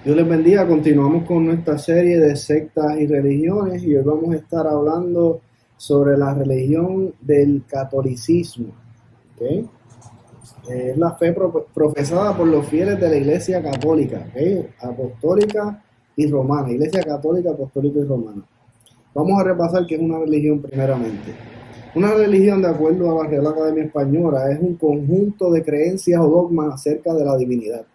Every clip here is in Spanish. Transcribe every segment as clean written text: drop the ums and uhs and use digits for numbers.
Dios les bendiga, continuamos con nuestra serie de sectas y religiones y hoy vamos a estar hablando sobre la religión del catolicismo. ¿Okay? Es la fe profesada por los fieles de la Iglesia Católica, ¿okay? Apostólica y romana, Iglesia Católica, Apostólica y Romana. Vamos a repasar qué es una religión primeramente. Una religión, de acuerdo a la Real Academia Española, es un conjunto de creencias o dogmas acerca de la divinidad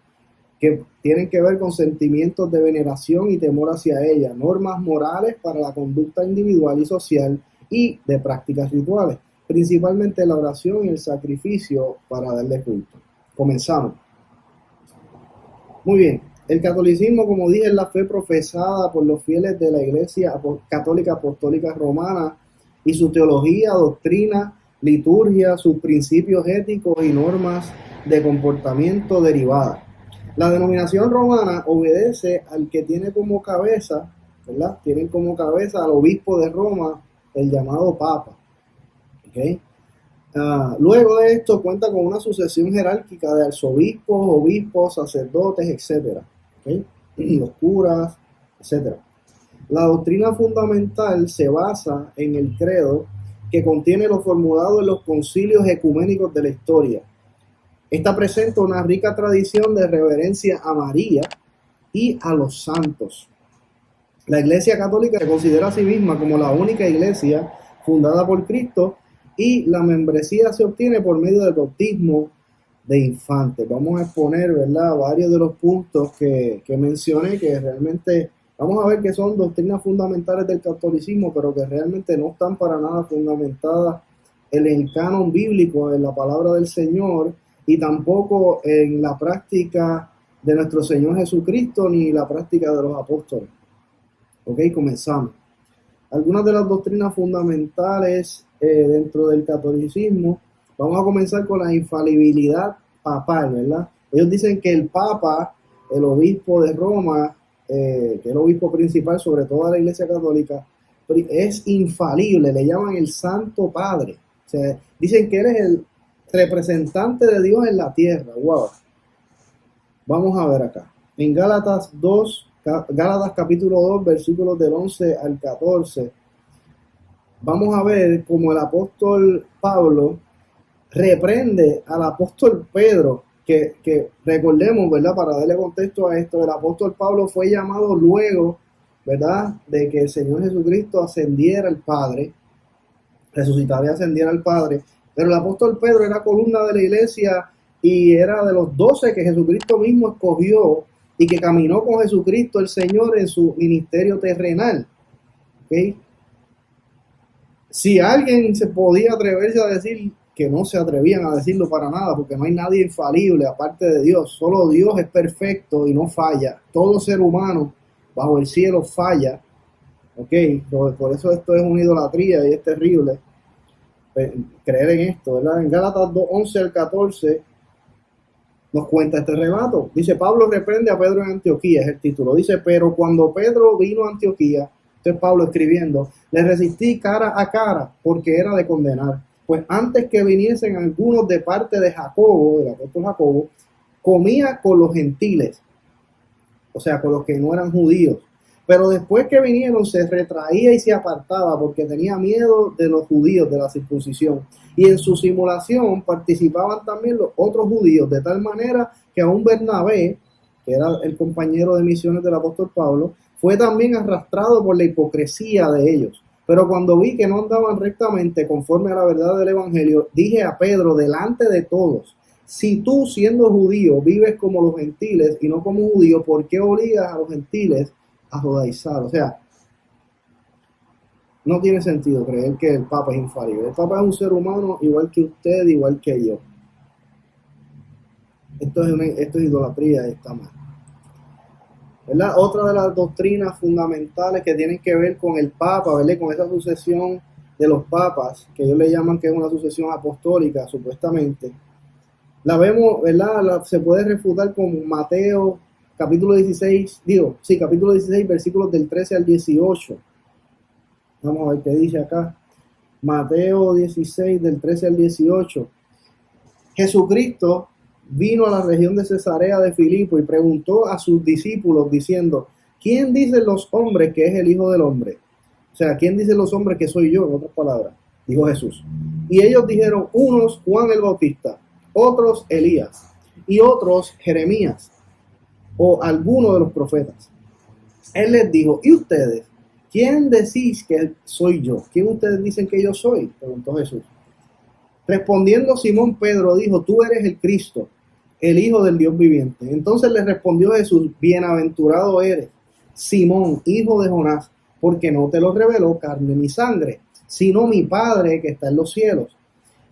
que tienen que ver con sentimientos de veneración y temor hacia ella, normas morales para la conducta individual y social y de prácticas rituales, principalmente la oración y el sacrificio para darle culto. Comenzamos. Muy bien. El catolicismo, como dije, es la fe profesada por los fieles de la Iglesia Católica Apostólica Romana y su teología, doctrina, liturgia, sus principios éticos y normas de comportamiento derivadas. La denominación romana obedece al que tiene como cabeza, ¿verdad? Tienen como cabeza al obispo de Roma, el llamado Papa. ¿Okay? Luego de esto cuenta con una sucesión jerárquica de arzobispos, obispos, sacerdotes, etc. ¿Okay? Los curas, etc. La doctrina fundamental se basa en el credo que contiene lo formulado en los concilios ecuménicos de la historia. Esta presenta una rica tradición de reverencia a María y a los santos. La Iglesia Católica se considera a sí misma como la única iglesia fundada por Cristo y la membresía se obtiene por medio del bautismo de infantes. Vamos a exponer, ¿verdad?, varios de los puntos que mencioné, que realmente vamos a ver que son doctrinas fundamentales del catolicismo, pero que realmente no están para nada fundamentadas en el canon bíblico, en la palabra del Señor, y tampoco en la práctica de nuestro Señor Jesucristo, ni la práctica de los apóstoles. Ok, comenzamos. Algunas de las doctrinas fundamentales dentro del catolicismo. Vamos a comenzar con la infalibilidad papal, ¿verdad? Ellos dicen que el Papa, el obispo de Roma, que es el obispo principal sobre toda la Iglesia Católica, es infalible, le llaman el Santo Padre. O sea, dicen que él es el representante de Dios en la tierra. Wow. Vamos a ver acá. En Gálatas capítulo 2, versículos del 11 al 14, vamos a ver cómo el apóstol Pablo reprende al apóstol Pedro, que recordemos, ¿verdad? Para darle contexto a esto, el apóstol Pablo fue llamado luego, ¿verdad?, de que el Señor Jesucristo ascendiera al Padre, resucitara y ascendiera al Padre, pero el apóstol Pedro era columna de la iglesia y era de los 12 que Jesucristo mismo escogió y que caminó con Jesucristo el Señor en su ministerio terrenal. ¿Okay? Si alguien se podía atreverse a decir, que no se atrevían a decirlo para nada, porque no hay nadie infalible aparte de Dios, solo Dios es perfecto y no falla, todo ser humano bajo el cielo falla, ok, por eso esto es una idolatría y es terrible creer en esto, ¿verdad? En Gálatas 2, 11 al 14 nos cuenta este relato. Dice, Pablo reprende a Pedro en Antioquía, es el título. Dice, pero cuando Pedro vino a Antioquía, entonces Pablo escribiendo, le resistí cara a cara porque era de condenar. Pues antes que viniesen algunos de parte de Jacobo, del apóstol Jacobo, comía con los gentiles, o sea, con los que no eran judíos. Pero después que vinieron se retraía y se apartaba porque tenía miedo de los judíos, de la circuncisión. Y en su simulación participaban también los otros judíos, de tal manera que aún Bernabé, que era el compañero de misiones del apóstol Pablo, fue también arrastrado por la hipocresía de ellos. Pero cuando vi que no andaban rectamente conforme a la verdad del evangelio, dije a Pedro delante de todos, si tú siendo judío vives como los gentiles y no como judío, ¿por qué obligas a los gentiles a judaizar? O sea, no tiene sentido creer que el Papa es infalible. El Papa es un ser humano igual que usted, igual que yo. Esto es idolatría y está mal. ¿Verdad? Otra de las doctrinas fundamentales que tienen que ver con el Papa, ¿verdad? Con esa sucesión de los papas, que ellos le llaman que es una sucesión apostólica, supuestamente. La vemos, ¿verdad? Se puede refutar con Mateo capítulo 16, capítulo 16, versículos del 13 al 18. Vamos a ver qué dice acá. Mateo 16, del 13 al 18. Jesucristo, vino a la región de Cesarea de Filipo y preguntó a sus discípulos diciendo, ¿quién dicen los hombres que es el Hijo del Hombre? O sea, ¿quién dicen los hombres que soy yo? En otras palabras, dijo Jesús. Y ellos dijeron, unos Juan el Bautista, otros Elías y otros Jeremías o alguno de los profetas. Él les dijo, ¿y ustedes? ¿Quién decís que soy yo? ¿Quién ustedes dicen que yo soy? Preguntó Jesús. Respondiendo Simón Pedro dijo, tú eres el Cristo, el Hijo del Dios viviente. Entonces le respondió Jesús, bienaventurado eres, Simón, hijo de Jonás, porque no te lo reveló carne ni sangre, sino mi Padre que está en los cielos.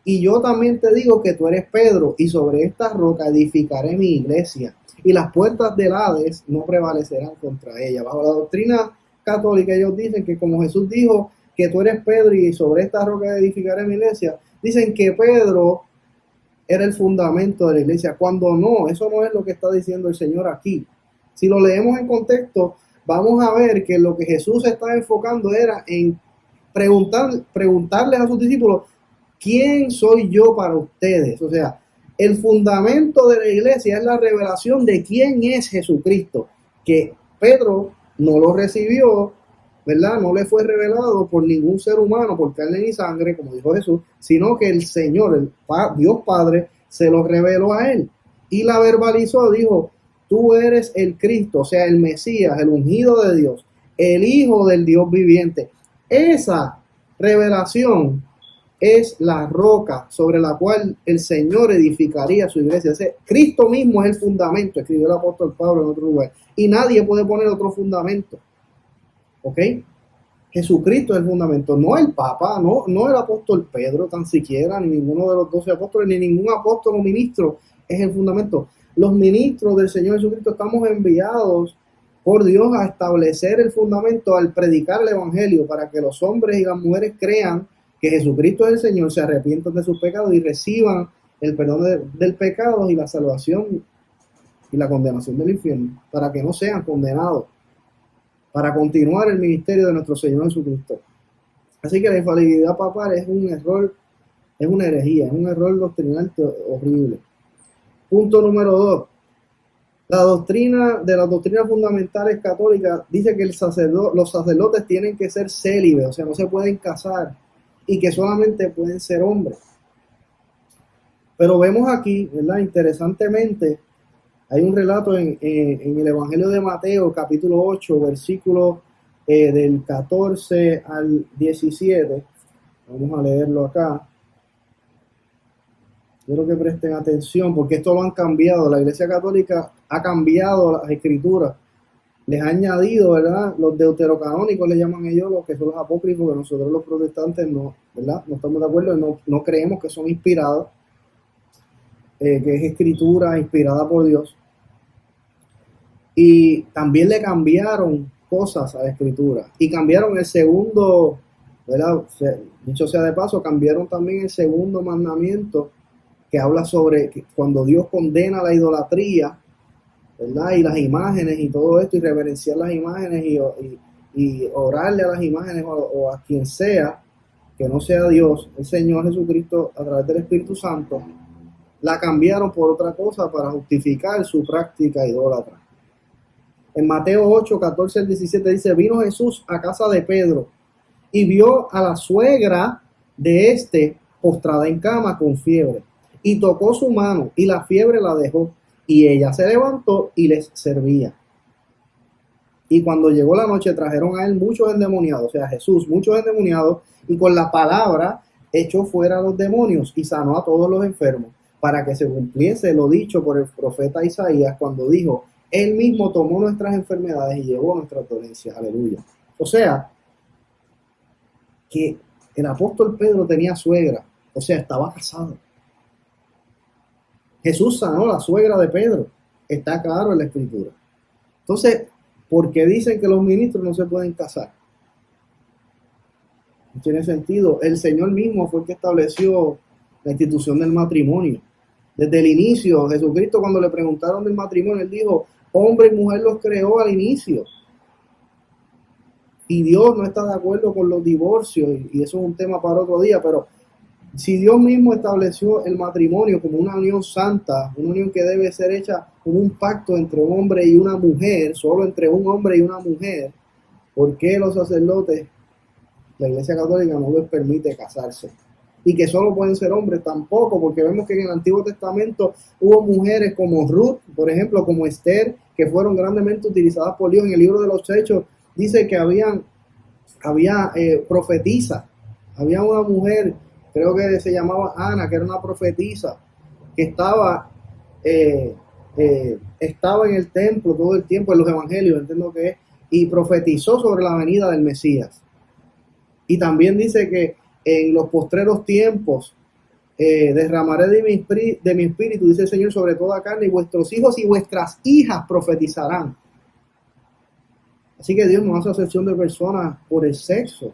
Y yo también te digo que tú eres Pedro, y sobre esta roca edificaré mi iglesia, y las puertas del Hades no prevalecerán contra ella. Bajo la doctrina católica ellos dicen que como Jesús dijo que tú eres Pedro y sobre esta roca edificaré mi iglesia, dicen que Pedro era el fundamento de la iglesia, cuando no, eso no es lo que está diciendo el Señor aquí. Si lo leemos en contexto, vamos a ver que lo que Jesús estaba enfocando era en preguntarles a sus discípulos, ¿quién soy yo para ustedes? O sea, el fundamento de la iglesia es la revelación de quién es Jesucristo, que Pedro no lo recibió, ¿verdad? No le fue revelado por ningún ser humano, por carne ni sangre, como dijo Jesús, sino que el Señor, Dios Padre, se lo reveló a él y la verbalizó, dijo, tú eres el Cristo, o sea, el Mesías, el ungido de Dios, el Hijo del Dios viviente. Esa revelación es la roca sobre la cual el Señor edificaría su iglesia. Ese Cristo mismo es el fundamento, escribió el apóstol Pablo en otro lugar, y nadie puede poner otro fundamento. ¿Ok? Jesucristo es el fundamento, no el Papa, no el apóstol Pedro tan siquiera, ni ninguno de los 12 apóstoles, ni ningún apóstol o ministro es el fundamento. Los ministros del Señor Jesucristo estamos enviados por Dios a establecer el fundamento al predicar el evangelio para que los hombres y las mujeres crean que Jesucristo es el Señor, se arrepientan de sus pecados y reciban el perdón del pecado y la salvación y la condenación del infierno, para que no sean condenados, para continuar el ministerio de nuestro Señor Jesucristo. Así que la infalibilidad papal es un error, es una herejía, es un error doctrinal horrible. Punto número 2. La doctrina de las doctrinas fundamentales católicas dice que los sacerdotes tienen que ser célibes, o sea, no se pueden casar y que solamente pueden ser hombres. Pero vemos aquí, ¿verdad? Interesantemente, hay un relato en el Evangelio de Mateo, capítulo 8, versículo del 14 al 17. Vamos a leerlo acá. Quiero que presten atención porque esto lo han cambiado. La Iglesia Católica ha cambiado las escrituras. Les ha añadido, ¿verdad? Los deuterocanónicos le llaman ellos, los que son los apócrifos, que nosotros los protestantes no, ¿verdad? No estamos de acuerdo, no creemos que son inspirados, que es escritura inspirada por Dios. Y también le cambiaron cosas a la escritura. Y cambiaron el segundo, ¿verdad? Dicho sea de paso, cambiaron también el segundo mandamiento que habla sobre que cuando Dios condena la idolatría, ¿verdad? Y las imágenes y todo esto, y reverenciar las imágenes y orarle a las imágenes o a quien sea, que no sea Dios, el Señor Jesucristo, a través del Espíritu Santo, la cambiaron por otra cosa para justificar su práctica idólatra. En Mateo 8, 14 al 17 dice, vino Jesús a casa de Pedro y vio a la suegra de este postrada en cama con fiebre, y tocó su mano y la fiebre la dejó, y ella se levantó y les servía. Y cuando llegó la noche trajeron a él muchos endemoniados, o sea, Jesús, muchos endemoniados, y con la palabra echó fuera a los demonios y sanó a todos los enfermos, para que se cumpliese lo dicho por el profeta Isaías cuando dijo, él mismo tomó nuestras enfermedades y llevó nuestras dolencias. Aleluya. O sea, que el apóstol Pedro tenía suegra, o sea, estaba casado. Jesús sanó a la suegra de Pedro. Está claro en la escritura. Entonces, ¿por qué dicen que los ministros no se pueden casar? No tiene sentido. El Señor mismo fue el que estableció la institución del matrimonio. Desde el inicio, Jesucristo, cuando le preguntaron del matrimonio, él dijo, hombre y mujer los creó al inicio. Y Dios no está de acuerdo con los divorcios, y eso es un tema para otro día, pero Si Dios mismo estableció el matrimonio como una unión santa, una unión que debe ser hecha como un pacto entre un hombre y una mujer, solo entre un hombre y una mujer, ¿por qué los sacerdotes, la Iglesia Católica, no les permite casarse? Y que solo pueden ser hombres tampoco, porque vemos que en el Antiguo Testamento hubo mujeres como Ruth, por ejemplo, como Esther, que fueron grandemente utilizadas por Dios. En el libro de los Hechos dice que había profetisa, había una mujer, creo que se llamaba Ana, que era una profetisa, que estaba en el templo todo el tiempo, en los evangelios, entiendo que es, y profetizó sobre la venida del Mesías. Y también dice que en los postreros tiempos derramaré de mi espíritu, dice el Señor, sobre toda carne, y vuestros hijos y vuestras hijas profetizarán. Así que Dios no hace acepción de personas por el sexo.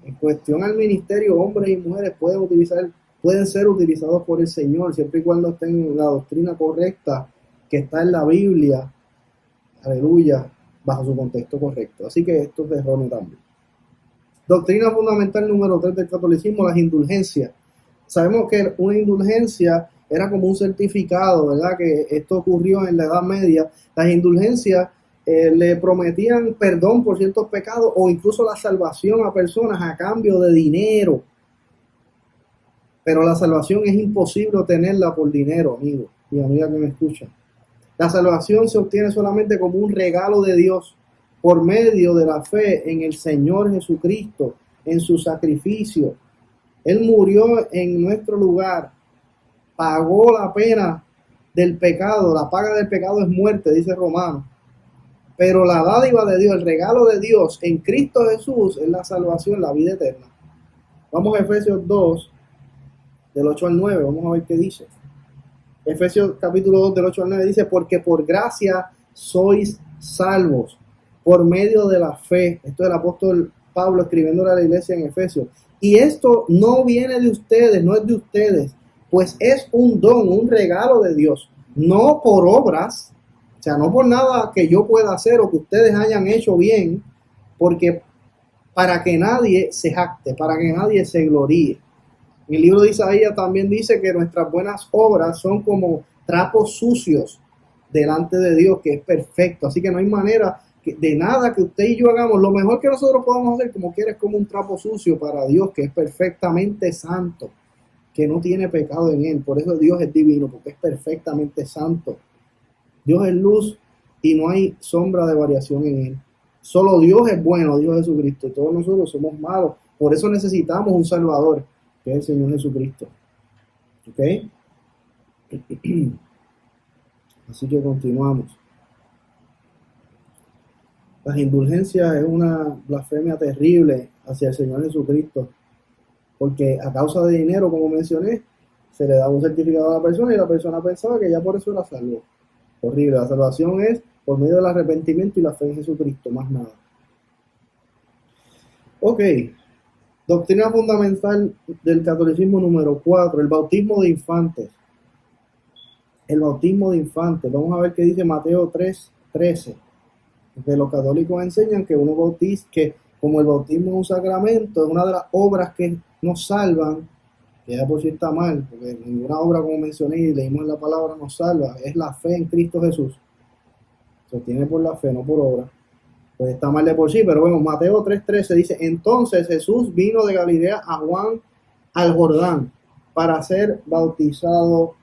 En cuestión al ministerio, hombres y mujeres pueden ser utilizados por el Señor, siempre y cuando estén en la doctrina correcta que está en la Biblia, aleluya, bajo su contexto correcto. Así que esto es erróneo también. Doctrina fundamental número 3 del catolicismo, las indulgencias. Sabemos que una indulgencia era como un certificado, ¿verdad? Que esto ocurrió en la Edad Media. Las indulgencias le prometían perdón por ciertos pecados o incluso la salvación a personas a cambio de dinero. Pero la salvación es imposible obtenerla por dinero, amigo y amiga que me escuchan. La salvación se obtiene solamente como un regalo de Dios por medio de la fe en el Señor Jesucristo, en su sacrificio. Él murió en nuestro lugar, pagó la pena del pecado, la paga del pecado es muerte, dice Romanos. Pero la dádiva de Dios, el regalo de Dios en Cristo Jesús es la salvación, la vida eterna. Vamos a Efesios 2, del 8 al 9, vamos a ver qué dice. Efesios capítulo 2, del 8 al 9 dice, porque por gracia sois salvos, por medio de la fe. Esto es el apóstol Pablo escribiendo a la iglesia en Efesios. Y esto no viene de ustedes, no es de ustedes, pues es un don, un regalo de Dios, no por obras, o sea, no por nada que yo pueda hacer o que ustedes hayan hecho bien, porque para que nadie se jacte, para que nadie se gloríe. En el libro de Isaías también dice que nuestras buenas obras son como trapos sucios delante de Dios, que es perfecto. Así que no hay manera de nada que usted y yo hagamos. Lo mejor que nosotros podamos hacer, como quiera, es como un trapo sucio para Dios, que es perfectamente santo, que no tiene pecado en él. Por eso Dios es divino, porque es perfectamente santo. Dios es luz y no hay sombra de variación en él. Solo Dios es bueno, Dios Jesucristo. Todos nosotros somos malos. Por eso necesitamos un Salvador, que es el Señor Jesucristo. ¿Ok? Así que continuamos. Las indulgencias es una blasfemia terrible hacia el Señor Jesucristo, porque a causa de dinero, como mencioné, se le daba un certificado a la persona y la persona pensaba que ya por eso era salvo. Horrible. La salvación es por medio del arrepentimiento y la fe en Jesucristo, más nada. Ok. Doctrina fundamental del catolicismo número 4, el bautismo de infantes. El bautismo de infantes. Vamos a ver qué dice Mateo 3:13. Porque los católicos enseñan que uno bautiza, que como el bautismo es un sacramento, es una de las obras que nos salvan, que ya por sí está mal, porque ninguna obra, como mencioné y leímos en la palabra, nos salva, es la fe en Cristo Jesús. Se obtiene por la fe, no por obra. Pues está mal de por sí, pero bueno, Mateo 3:13 dice, entonces Jesús vino de Galilea a Juan al Jordán para ser bautizado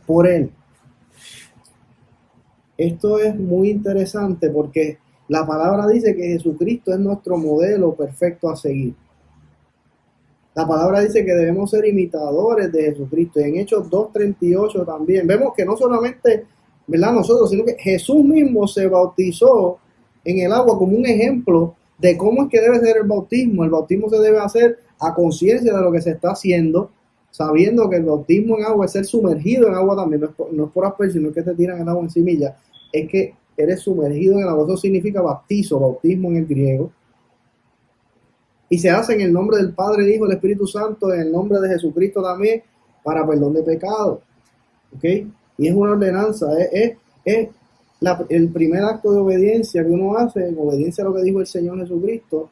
por él. Esto es muy interesante porque la palabra dice que Jesucristo es nuestro modelo perfecto a seguir. La palabra dice que debemos ser imitadores de Jesucristo. Y en Hechos 2:38 también vemos que no solamente, ¿verdad?, nosotros, sino que Jesús mismo se bautizó en el agua como un ejemplo de cómo es que debe ser el bautismo. El bautismo se debe hacer a conciencia de lo que se está haciendo, sabiendo que el bautismo en agua es ser sumergido en agua también. No es por aspersión, no es que te tiran el agua encimilla, es que eres sumergido en el agua. Eso significa bautizo, bautismo en el griego. Y se hace en el nombre del Padre, el Hijo, el Espíritu Santo, en el nombre de Jesucristo también, para perdón de pecados. ¿Ok? Y es una ordenanza, es el primer acto de obediencia que uno hace, en obediencia a lo que dijo el Señor Jesucristo,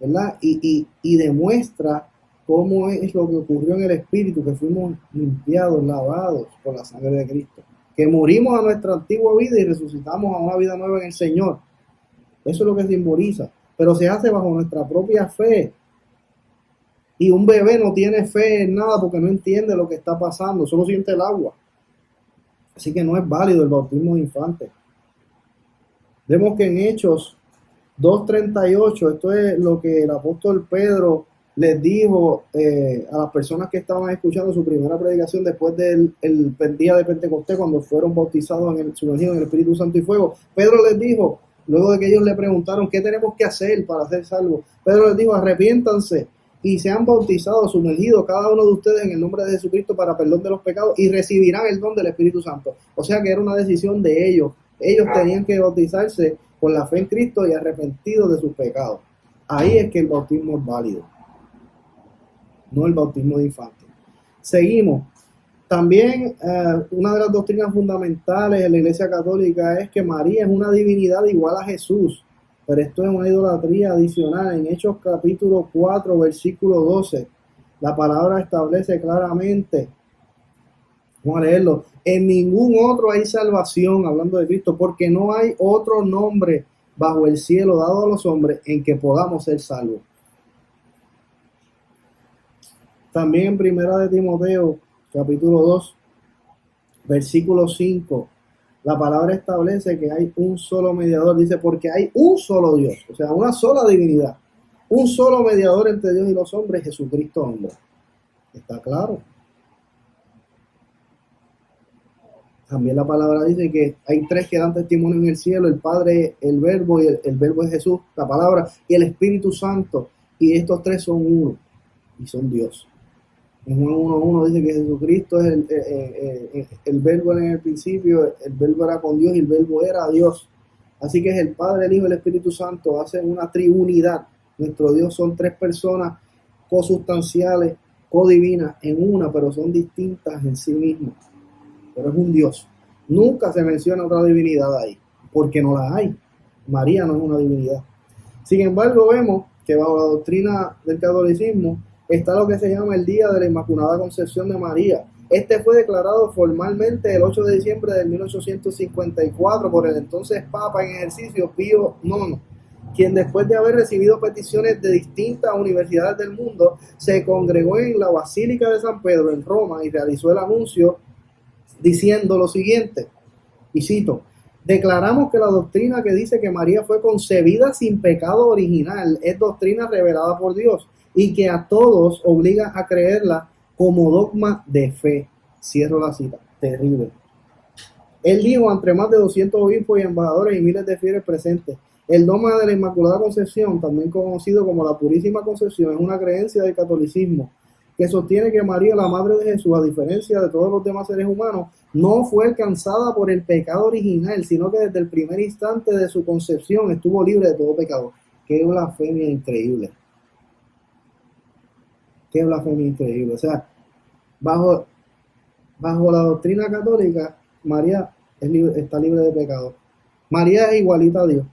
¿verdad? Y demuestra cómo es lo que ocurrió en el Espíritu, que fuimos limpiados, lavados por la sangre de Cristo, que morimos a nuestra antigua vida y resucitamos a una vida nueva en el Señor. Eso es lo que simboliza, pero se hace bajo nuestra propia fe. Y un bebé no tiene fe en nada porque no entiende lo que está pasando, solo siente el agua. Así que no es válido el bautismo de infantes. Vemos que en Hechos 2:38, esto es lo que el apóstol Pedro les dijo a las personas que estaban escuchando su primera predicación después del día de Pentecostés, cuando fueron bautizados, sumergidos en el Espíritu Santo y fuego. Pedro les dijo, luego de que ellos le preguntaron qué tenemos que hacer para ser salvos, Pedro les dijo, arrepiéntanse y sean bautizados, sumergidos cada uno de ustedes en el nombre de Jesucristo para perdón de los pecados y recibirán el don del Espíritu Santo. O sea que era una decisión de ellos. Ellos tenían que bautizarse con la fe en Cristo y arrepentidos de sus pecados. Ahí es que el bautismo es válido, no el bautismo de infantes. Seguimos. También una de las doctrinas fundamentales en la Iglesia Católica es que María es una divinidad igual a Jesús, pero esto es una idolatría adicional. En Hechos capítulo 4, versículo 12, la palabra establece claramente, vamos a leerlo, en ningún otro hay salvación, hablando de Cristo, porque no hay otro nombre bajo el cielo dado a los hombres en que podamos ser salvos. También en Primera de Timoteo, capítulo 2, versículo 5, la palabra establece que hay un solo mediador. Dice, porque hay un solo Dios, o sea, una sola divinidad, un solo mediador entre Dios y los hombres, Jesucristo hombre. ¿Está claro? También la palabra dice que hay tres que dan testimonio en el cielo, el Padre, el Verbo, y el Verbo es Jesús, la palabra, y el Espíritu Santo. Y estos tres son uno, y son Dios. En Juan 1:1 dice que Jesucristo es el Verbo en el principio, el Verbo era con Dios y el Verbo era Dios. Así que es el Padre, el Hijo y el Espíritu Santo, hacen una triunidad. Nuestro Dios son tres personas cosustanciales, codivinas en una, pero son distintas en sí mismas. Pero es un Dios. Nunca se menciona otra divinidad ahí, porque no la hay. María no es una divinidad. Sin embargo, vemos que bajo la doctrina del catolicismo está lo que se llama el Día de la Inmaculada Concepción de María. Este fue declarado formalmente el 8 de diciembre de 1854 por el entonces Papa en ejercicio Pío IX, quien después de haber recibido peticiones de distintas universidades del mundo, se congregó en la Basílica de San Pedro en Roma y realizó el anuncio diciendo lo siguiente, y cito, declaramos que la doctrina que dice que María fue concebida sin pecado original es doctrina revelada por Dios y que a todos obliga a creerla como dogma de fe. Cierro la cita. Terrible. Él dijo ante más de 200 obispos y embajadores y miles de fieles presentes, el dogma de la Inmaculada Concepción, también conocido como la Purísima Concepción, es una creencia del catolicismo que sostiene que María, la Madre de Jesús, a diferencia de todos los demás seres humanos, no fue alcanzada por el pecado original, sino que desde el primer instante de su concepción estuvo libre de todo pecado. Qué blasfemia increíble. Qué blasfemia increíble. O sea, bajo la doctrina católica, María está libre de pecado. María es igualita a Dios.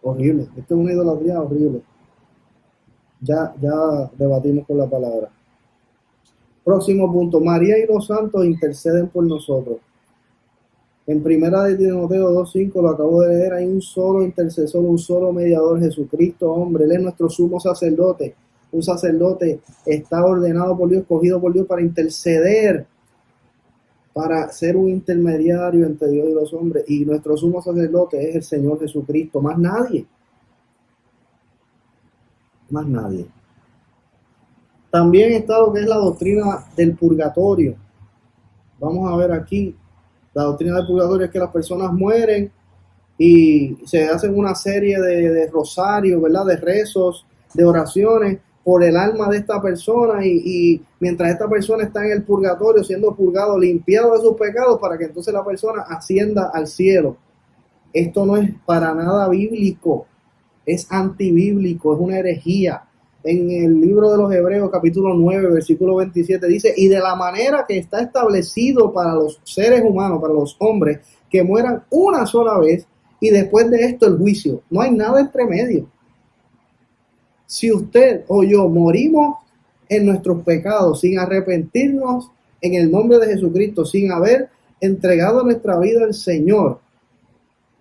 Horrible. Esto es una idolatría horrible. Ya debatimos con la palabra. Próximo punto. María y los santos interceden por nosotros. En Primera de Timoteo 2:5, lo acabo de leer, hay un solo intercesor, un solo mediador, Jesucristo, hombre. Él es nuestro sumo sacerdote. Un sacerdote está ordenado por Dios, escogido por Dios para interceder, para ser un intermediario entre Dios y los hombres. Y nuestro sumo sacerdote es el Señor Jesucristo, más nadie. Más nadie. También está lo que es la doctrina del purgatorio. Vamos a ver aquí. La doctrina del purgatorio es que las personas mueren y se hacen una serie de rosarios, ¿verdad? De rezos, de oraciones por el alma de esta persona y mientras esta persona está en el purgatorio siendo purgado, limpiado de sus pecados para que entonces la persona ascienda al cielo. Esto no es para nada bíblico, es antibíblico, es una herejía. En el libro de los Hebreos, capítulo 9, versículo 27, dice, y de la manera que está establecido para los seres humanos, para los hombres, que mueran una sola vez, y después de esto el juicio. No hay nada entre medio. Si usted o yo morimos en nuestros pecados, sin arrepentirnos en el nombre de Jesucristo, sin haber entregado nuestra vida al Señor,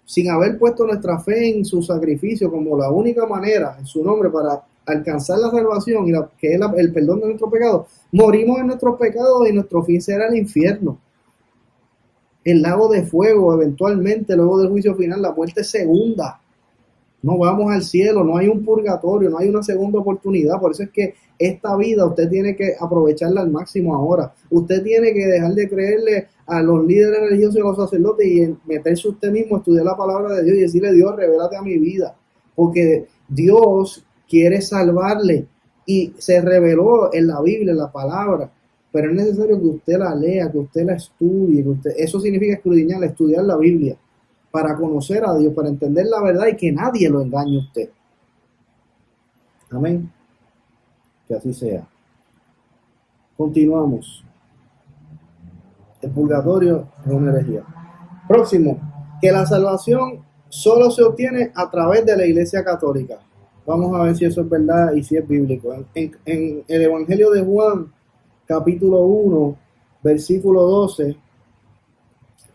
sin haber puesto nuestra fe en su sacrificio como la única manera, en su nombre, para alcanzar la salvación, que es el perdón de nuestros pecados, morimos en nuestros pecados y nuestro fin será el infierno, el lago de fuego, eventualmente, luego del juicio final, la muerte segunda. No vamos al cielo, no hay un purgatorio, no hay una segunda oportunidad. Por eso es que esta vida usted tiene que aprovecharla al máximo ahora. Usted tiene que dejar de creerle a los líderes religiosos y a los sacerdotes y meterse usted mismo a estudiar la palabra de Dios y decirle: Dios, revélate a mi vida. Porque Dios quiere salvarle y se reveló en la Biblia, en la palabra. Pero es necesario que usted la lea, que usted la estudie. Eso significa escudriñar, estudiar la Biblia, para conocer a Dios, para entender la verdad y que nadie lo engañe a usted. Amén. Que así sea. Continuamos. El purgatorio es una herejía. Próximo, que la salvación solo se obtiene a través de la Iglesia Católica. Vamos a ver si eso es verdad y si es bíblico. En el Evangelio de Juan, capítulo 1, versículo 12,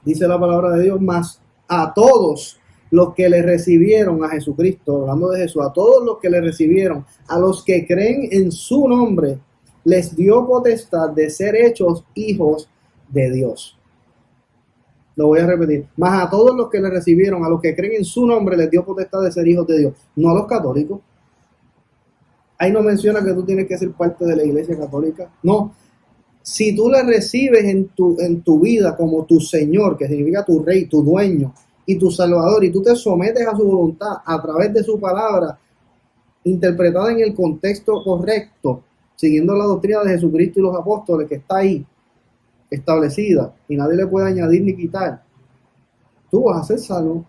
dice la palabra de Dios: más a todos los que le recibieron a Jesucristo, hablando de Jesús, a todos los que le recibieron, a los que creen en su nombre, les dio potestad de ser hechos hijos de Dios. Lo voy a repetir: más a todos los que le recibieron, a los que creen en su nombre, les dio potestad de ser hijos de Dios. No a los católicos. Ahí no menciona que tú tienes que ser parte de la Iglesia Católica. No. Si tú le recibes en tu vida como tu Señor, que significa tu Rey, tu dueño y tu Salvador, y tú te sometes a su voluntad a través de su palabra, interpretada en el contexto correcto, siguiendo la doctrina de Jesucristo y los apóstoles, que está ahí establecida y nadie le puede añadir ni quitar, tú vas a ser salvo,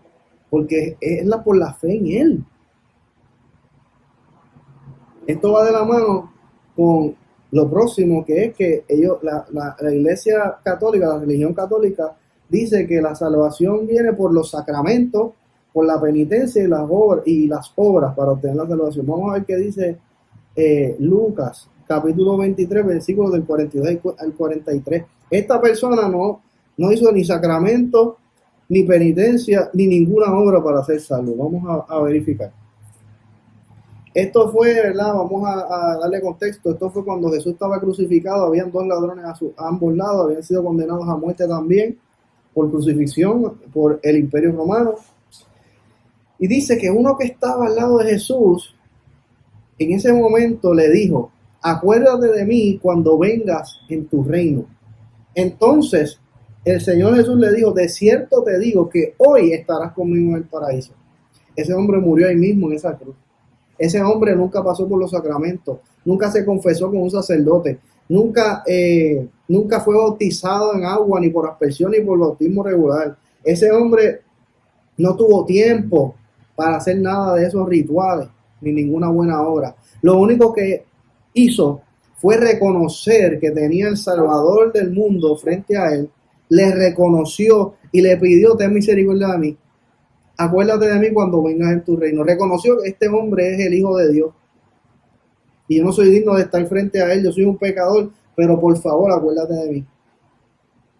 porque es por la fe en Él. Esto va de la mano con lo próximo, que es que la Iglesia Católica, la religión católica, dice que la salvación viene por los sacramentos, por la penitencia y las obras para obtener la salvación. Vamos a ver qué dice Lucas, capítulo 23, versículos del 42 al 43. Esta persona no hizo ni sacramento, ni penitencia, ni ninguna obra para ser salvo. Vamos a verificar. Esto fue, ¿verdad? Vamos a darle contexto. Esto fue cuando Jesús estaba crucificado. Habían dos ladrones a ambos lados. Habían sido condenados a muerte también por crucifixión, por el Imperio Romano. Y dice que uno que estaba al lado de Jesús, en ese momento le dijo: acuérdate de mí cuando vengas en tu reino. Entonces el Señor Jesús le dijo: de cierto te digo que hoy estarás conmigo en el paraíso. Ese hombre murió ahí mismo en esa cruz. Ese hombre nunca pasó por los sacramentos, nunca se confesó con un sacerdote, nunca fue bautizado en agua, ni por aspersión, ni por bautismo regular. Ese hombre no tuvo tiempo para hacer nada de esos rituales, ni ninguna buena obra. Lo único que hizo fue reconocer que tenía el Salvador del mundo frente a él, le reconoció y le pidió: ten misericordia de mí. Acuérdate de mí cuando vengas en tu reino. Reconoció que este hombre es el Hijo de Dios. Y yo no soy digno de estar frente a él, yo soy un pecador, pero por favor acuérdate de mí.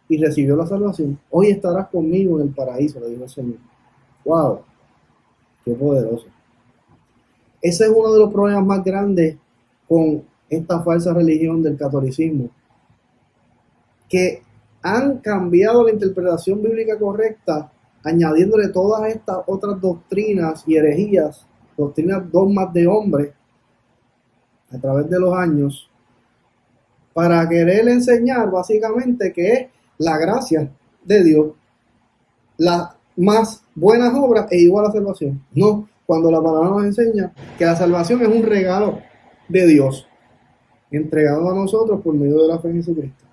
Y recibió la salvación. Hoy estarás conmigo en el paraíso, le dijo el Señor. ¡Wow! ¡Qué poderoso! Ese es uno de los problemas más grandes con esta falsa religión del catolicismo, que han cambiado la interpretación bíblica correcta, añadiéndole todas estas otras doctrinas y herejías, doctrinas dogmas de hombres a través de los años, para querer enseñar básicamente que es la gracia de Dios, las más buenas obras e igual a salvación. No, cuando la palabra nos enseña que la salvación es un regalo de Dios entregado a nosotros por medio de la fe en Jesucristo.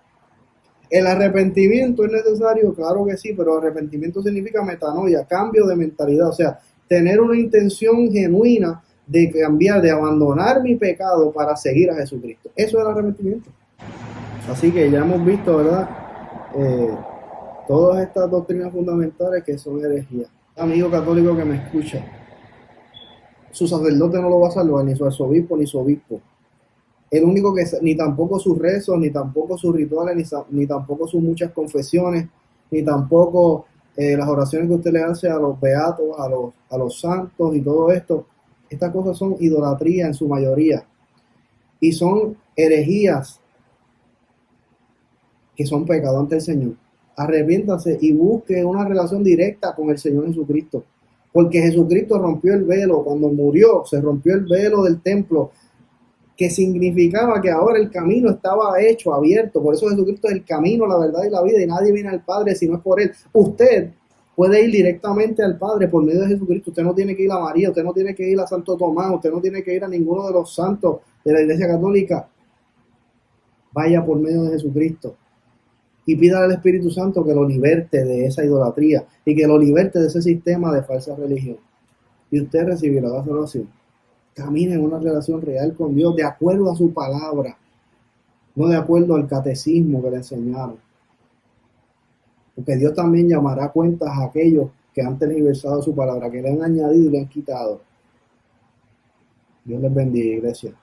¿El arrepentimiento es necesario? Claro que sí, pero arrepentimiento significa metanoia, cambio de mentalidad, o sea, tener una intención genuina de cambiar, de abandonar mi pecado para seguir a Jesucristo. Eso es el arrepentimiento. Así que ya hemos visto, ¿verdad? Todas estas doctrinas fundamentales que son herejías. Amigo católico que me escucha, su sacerdote no lo va a salvar, ni su arzobispo, ni su obispo. El único que, ni tampoco sus rezos, ni tampoco sus rituales, ni tampoco sus muchas confesiones, ni tampoco las oraciones que usted le hace a los beatos, a los santos y todo esto. Estas cosas son idolatría en su mayoría. Y son herejías que son pecados ante el Señor. Arrepiéntase y busque una relación directa con el Señor Jesucristo. Porque Jesucristo rompió el velo. Cuando murió, se rompió el velo del templo, que significaba que ahora el camino estaba hecho, abierto. Por eso Jesucristo es el camino, la verdad y la vida, y nadie viene al Padre si no es por Él. Usted puede ir directamente al Padre por medio de Jesucristo. Usted no tiene que ir a María, usted no tiene que ir a Santo Tomás, usted no tiene que ir a ninguno de los santos de la Iglesia Católica. Vaya por medio de Jesucristo y pida al Espíritu Santo que lo liberte de esa idolatría y que lo liberte de ese sistema de falsa religión. Y usted recibirá la salvación. Camina en una relación real con Dios de acuerdo a su palabra, no de acuerdo al catecismo que le enseñaron. Porque Dios también llamará cuentas a aquellos que han tergiversado su palabra, que le han añadido y le han quitado. Dios les bendiga, iglesia.